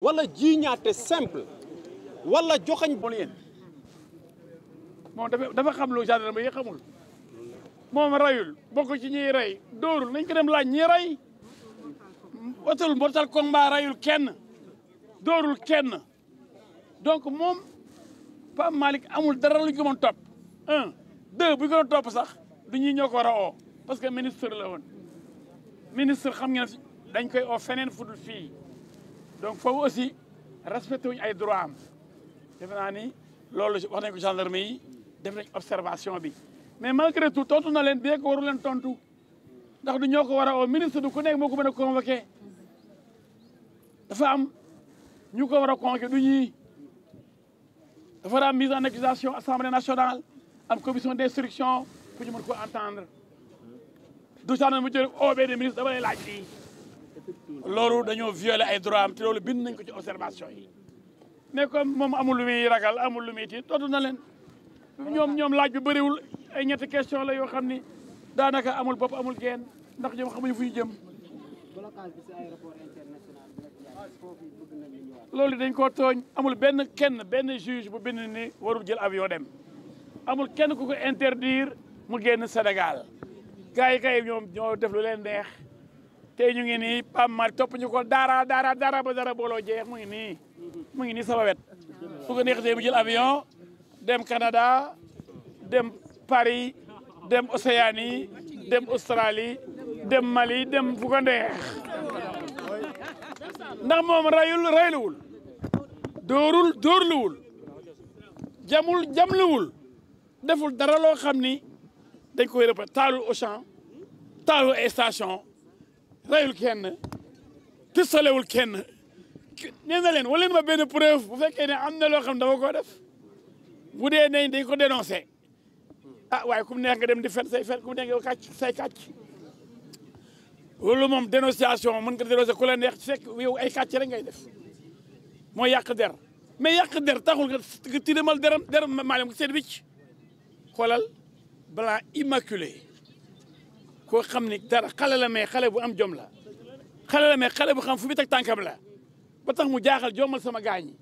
wala jiiñaate simple wala joxañ moom yéen moom dafa xam lu gendarme yi xamul moom rayul bokk ci ñiy rey dóorul nañ ko dem laaj ñi rey watul mortal combat rayul kenn dóorul kenn donc moom Pape Malick amul dara lu ñu ko mën topp un deux bu ñu ko doon topp sax du ñuy ñoo ko war a oo parce que ministre la woon ministre xam ngeen dañ koy oo feneen fudul fii donc foofu aussi respecté wuñu ay droit am defe naa ni loolu wax nañ ko gendarme yi def nañ observation bi mais malgré tout tontu na leen bien que waru leen tontu ndax du ñoo ko war a oo ministre du ku nekk moo ko mën a convoqué dafa am ñu ko war a convoqué du ñii dafa war a am mise en accusation assemblée nationale am commission d'instruction pour ñu mën ko entendre du gendarme mu jël oo benn ministre dama lay laaj lii loolu dañoo violé ay droit am te loolu bind nañ ko ci observation yi mais comme moom amul lu muy ragal amul lu muy tiit tontu na leen ñoom laaj bi bëriwul ay ñetti question la yoo xam ni daanaka amul bopp amul geen ndax ñoom xamuñu fu ñu jëm. blocage bi ci aéroport international bi loolu dañ koo tooñ amul benn juge bu bind ni warul jël avion dem amul kenn ku ko interdire mu génn Sénégal gars yi kay ñoom ñoo def lu leen neex tey ñu ngi nii Pape Malick topp ñu ko dara ba dara booloo jeex mu ngi nii sama wet su ko neexee mu jël avion dem Canada dem Paris dem Océanie dem Australie dem Mali dem fu ko neex ndax moom rayluwul dóorluwul jamluwul deful dara loo xam ni dañ koy répété taalul Auchan taalul ay station rayul kenn pistolewul kenn nee na leen wala leen ma benn preuve bu fekkee ne am na loo xam ne dama ko def bu dee nañ dañ ko dénoncé ah waaye ku mu neex nga dem di fen say fen ku mu neex nga kàcc say kàcc loolu moom dénonciation mën nga dénoncé ku la neex fekk yow ay kàcc rek ngay def mooy yàq der mais yàq der taxul nga tilimal deram maanaam seen wicc xoolal blanc immaculé koo xam ni dara xale la mais xale bu am jom la xale la mais xale bu xam fu mu teg tànkam la ba tax mu jaaxal jomal sama gaañi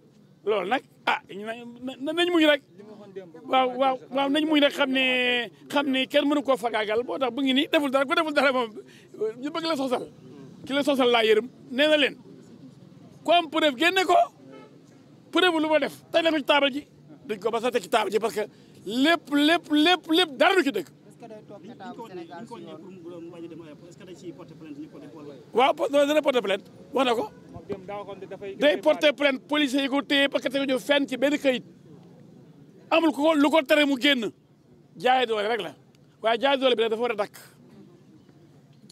loolu nag ah nañ muñ rek waaw nañ muñ rek xam ni kenn mënu koo fagaagal boo tax bu ngi nii deful dara ko deful dara moom ñu bëgg la sosal ki la sosal laa yërëm nee na leen ku am preuve génne ko preuve lu ma def tey la ko ci taabal ji duñ ko ba sa teg ci taabal ji parce que lépp dara du ci dëgg waaw dana porter plainte wax na ko day porter plainte policiers yi ko téye parce que te ñu fenn ci benn kayit amul ko lu ko tere mu génn jaay doole rek la waaye jaay doole bi nag dafa war a dakk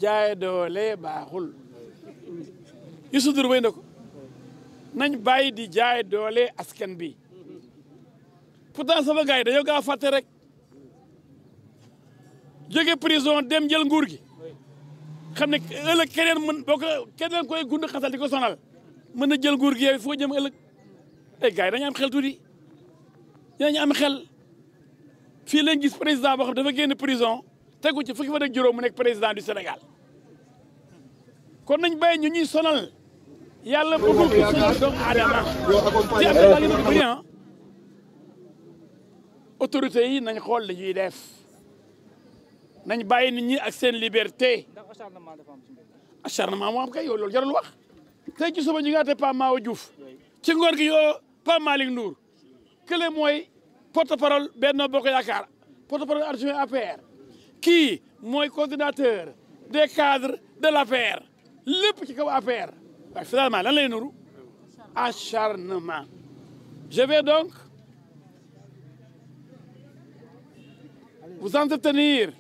jaay doole baaxul Youssou Ndour bay na ko nañ bàyyi di jaay doole askan bi pourtant sama gars yi dañoo gaa fàtte rek jóge prison dem jël nguur gi xam ne ëllëg keneen mën boo ko keneen koy gund xasal di ko sonal mën na jël nguur gi yow foo jëm ëllëg ay gars yi dañu am xel tuuti dañu am xel fii lañ gis président boo xam dafa génn prison tegu ci fukki fan ak juróom mu nekk président du Sénégal kon nañ bàyyi ñu ñuy sonal yàlla bëggul ko sonal doomu aadama ci affaire baa ngi nekk bëri autorités yi nañ xool li ñuy def nañ bàyyi nit ñi ak seen liberté acharnement moo am kay yow loolu jarul wax tey ci suba ñu ngi àtte Pape Mahawa Diouf ci ngoon gi yoo Pape Malick Ndour kële mooy porte-parole Benno Bokk Yaakaar porte-parole adjoint APR kii mooy coordinateur des cadres de l'APR lépp ci kaw APR waaye finalement lan lay nuru acharnement je vais donc vous entretenir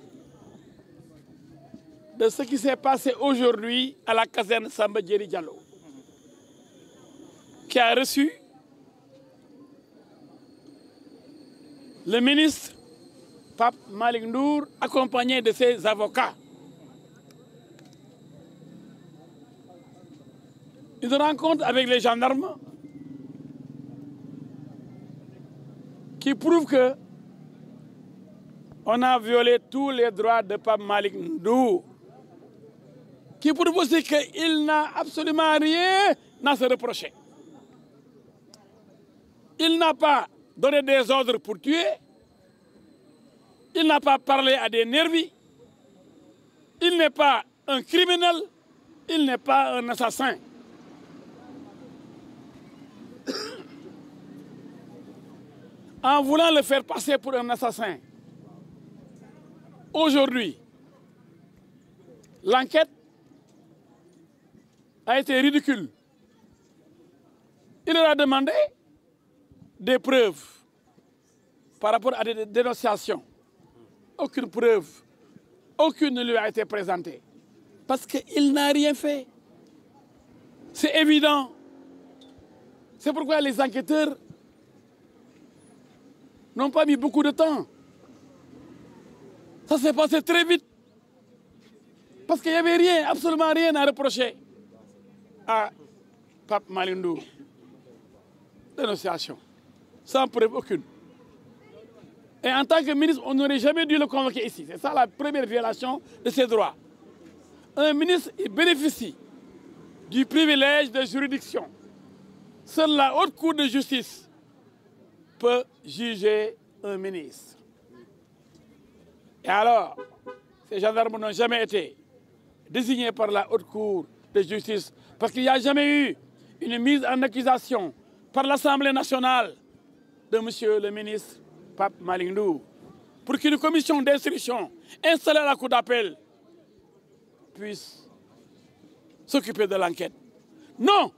de ce qui s'est passé aujourd'hui à la caserne Samba Diéry Diallo, qui a reçu le ministre Pape Malick Ndour accompagné de ses avocats. Une rencontre avec les gendarmes qui prouve que on a violé tous les droits de Pape Malick Ndour, qui prouve aussi qu'il n'a absolument rien à se reprocher. Il n'a pas donné des ordres pour tuer. Il n'a pas parlé à des nervis. Il n'est pas un criminel. Il n'est pas un assassin. En voulant le faire passer pour un assassin, aujourd'hui, l'enquête a été ridicule. Il leur a demandé des preuves par rapport à des dénonciations. Aucune preuve, aucune ne lui a été présentée. Parce qu'il n'a rien fait. C'est évident. C'est pourquoi les enquêteurs n'ont pas mis beaucoup de temps. Ça s'est passé très vite. Parce qu'il n'y avait rien, absolument rien à reprocher à Pape Malick Ndour. Dénonciation, sans preuve aucune. Et en tant que ministre, on n'aurait jamais dû le convoquer ici. C'est ça la première violation de ses droits. Un ministre, il bénéficie du privilège de juridiction. Seule la haute cour de justice peut juger un ministre. Et alors, ces gendarmes n'ont jamais été désignés par la haute cour de justice parce qu'il n'y a jamais eu une mise en accusation par l'Assemblée nationale de monsieur le ministre Pape Malick Ndour pour qu'une commission d'instruction installée à la cour d'appel puisse s'occuper de l'enquête. Non!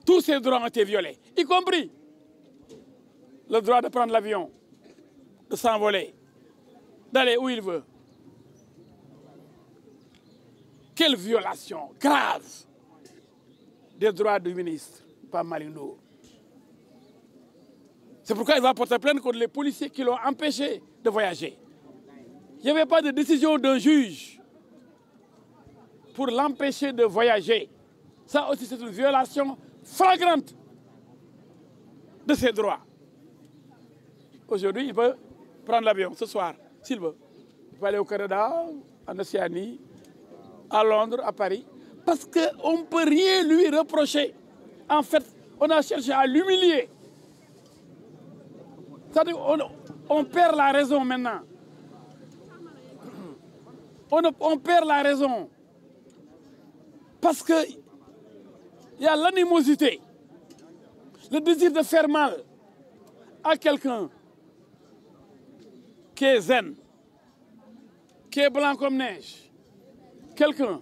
Tous ces droits ont été violés, y compris le droit de prendre l'avion, de s'envoler, d'aller où il veut. Quelle violation grave des droits du ministre Pape Malick Ndour. C'est pourquoi il va porter plainte contre les policiers qui l'ont empêché de voyager. Il n'y avait pas de décision d'un juge pour l'empêcher de voyager. Ça aussi, c'est une violation flagrante de ses droits. Aujourd'hui, il peut prendre l'avion ce soir, s'il veut. Il peut aller au Canada, en Océanie, à Londres, à Paris, parce qu'on ne peut rien lui reprocher. En fait, on a cherché à l'humilier. C'est-à-dire on perd la raison maintenant. On perd la raison. Parce qu'il y a l'animosité, le désir de faire mal à quelqu'un qui est zen, qui est blanc comme neige, quelqu'un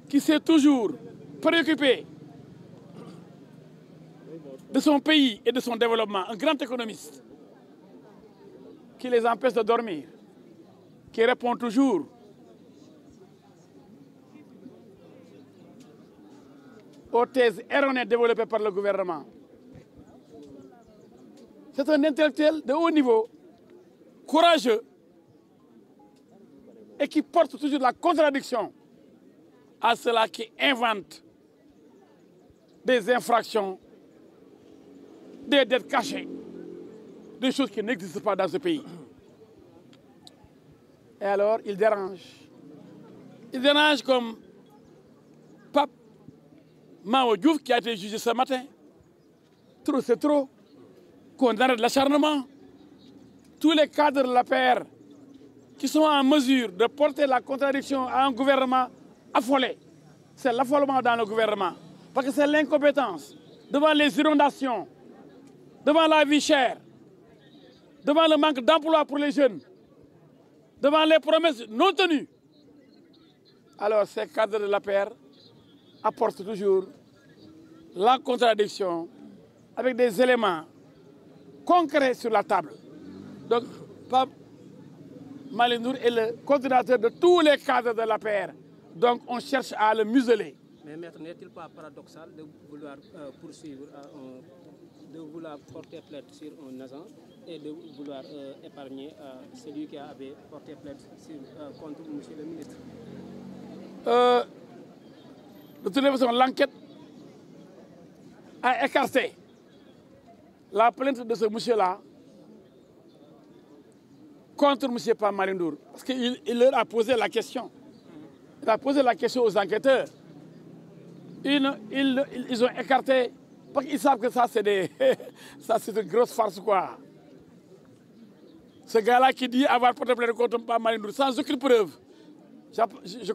qui s'est toujours préoccupé de son pays et de son développement, un grand économiste qui les empêche de dormir, qui répond toujours aux thèses erronées développées par le gouvernement. C'est un intellectuel de haut niveau, courageux, et qui porte toujours la contradiction à ceux-là qui inventent des infractions, des dettes cachées, des choses qui n'existent pas dans ce pays. Et alors, il dérange. Il dérange comme Pape Mao Diouf qui a été jugé ce matin. Trop, c'est trop. Qu'on arrête l'acharnement. Tous les cadres de l'APR qui sont en mesure de porter la contradiction à un gouvernement affolé. C'est l'affolement dans le gouvernement. Parce que c'est l'incompétence devant les inondations, devant la vie chère, devant le manque d'emploi pour les jeunes, devant les promesses non tenues. Alors ces cadres de l'APR apportent toujours la contradiction avec des éléments concrets sur la table. Donc, Pape Malick Ndour est le coordinateur de tous les cadres de l'APR. Donc, on cherche à le museler. Mais maître, n'est-il pas paradoxal de vouloir poursuivre, de vouloir porter plainte sur un agent et de vouloir épargner celui qui avait porté plainte contre M. le ministre? De toute façon, l'enquête a écarté la plainte de ce monsieur-là contre M. Pape Malick Ndour. Parce qu'il leur a posé la question. Il a posé la question aux enquêteurs. Ils ont écarté Parce qu'ils savent que ça, c'est une grosse farce, quoi. Ce gars-là qui dit avoir porté plainte contre Pape Malick Ndour sans aucune preuve.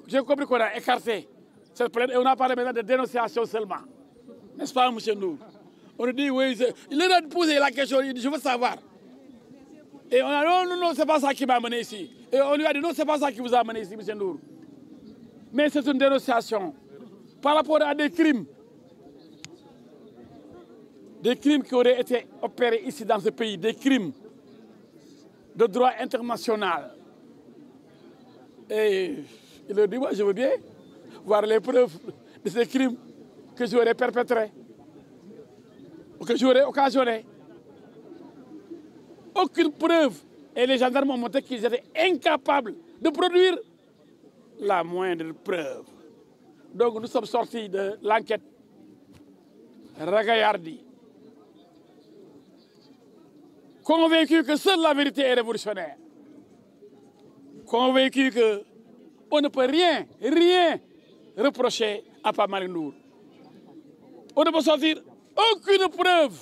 J'ai compris qu'on a écarté cette plainte et on a parlé maintenant de dénonciation seulement. N'est-ce pas, M. Ndour? On a dit, oui, il a posé la question, il dit, je veux savoir. Et on a dit, non, c'est pas ça qui m'a amené ici. Et on lui a dit, non, c'est pas ça qui vous a amené ici, M. Ndour. Mais c'est une dénonciation par rapport à des crimes. Des crimes qui auraient été opérés ici dans ce pays, des crimes de droit international. Et il leur dit, moi, je veux bien voir les preuves de ces crimes que j'aurais perpétrés, ou que j'aurais occasionné. Aucune preuve. Et les gendarmes ont montré qu'ils étaient incapables de produire la moindre preuve. Donc nous sommes sortis de l'enquête Ragaillardi, convaincus que seule la vérité est révolutionnaire, convaincus qu'on ne peut rien reprocher à Pape Malick Ndour. On ne peut sortir aucune preuve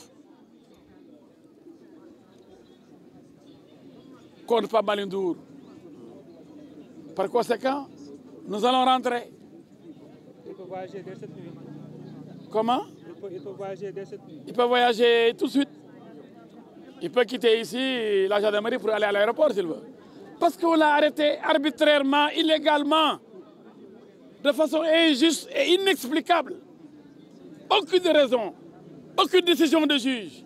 contre Pape Malick Ndour. Par conséquent, nous allons rentrer. Il peut voyager dès cette nuit. Comment? Il peut voyager dès cette nuit. Il peut voyager tout de suite. Il peut quitter ici la gendarmerie pour aller à l'aéroport s'il veut. Parce qu'on l'a arrêté arbitrairement, illégalement, de façon injuste et inexplicable. Aucune raison, aucune décision de juge.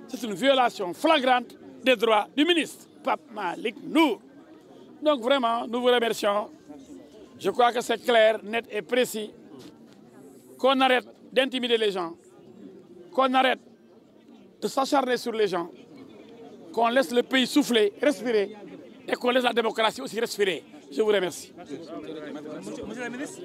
C'est une violation flagrante des droits du ministre, Pape Malick Ndour. Donc vraiment, nous vous remercions. Je crois que c'est clair, net et précis. Qu'on arrête d'intimider les gens, qu'on arrête de s'acharner sur les gens, qu'on laisse le pays souffler, respirer, et qu'on laisse la démocratie aussi respirer. Je vous remercie. Monsieur le ministre.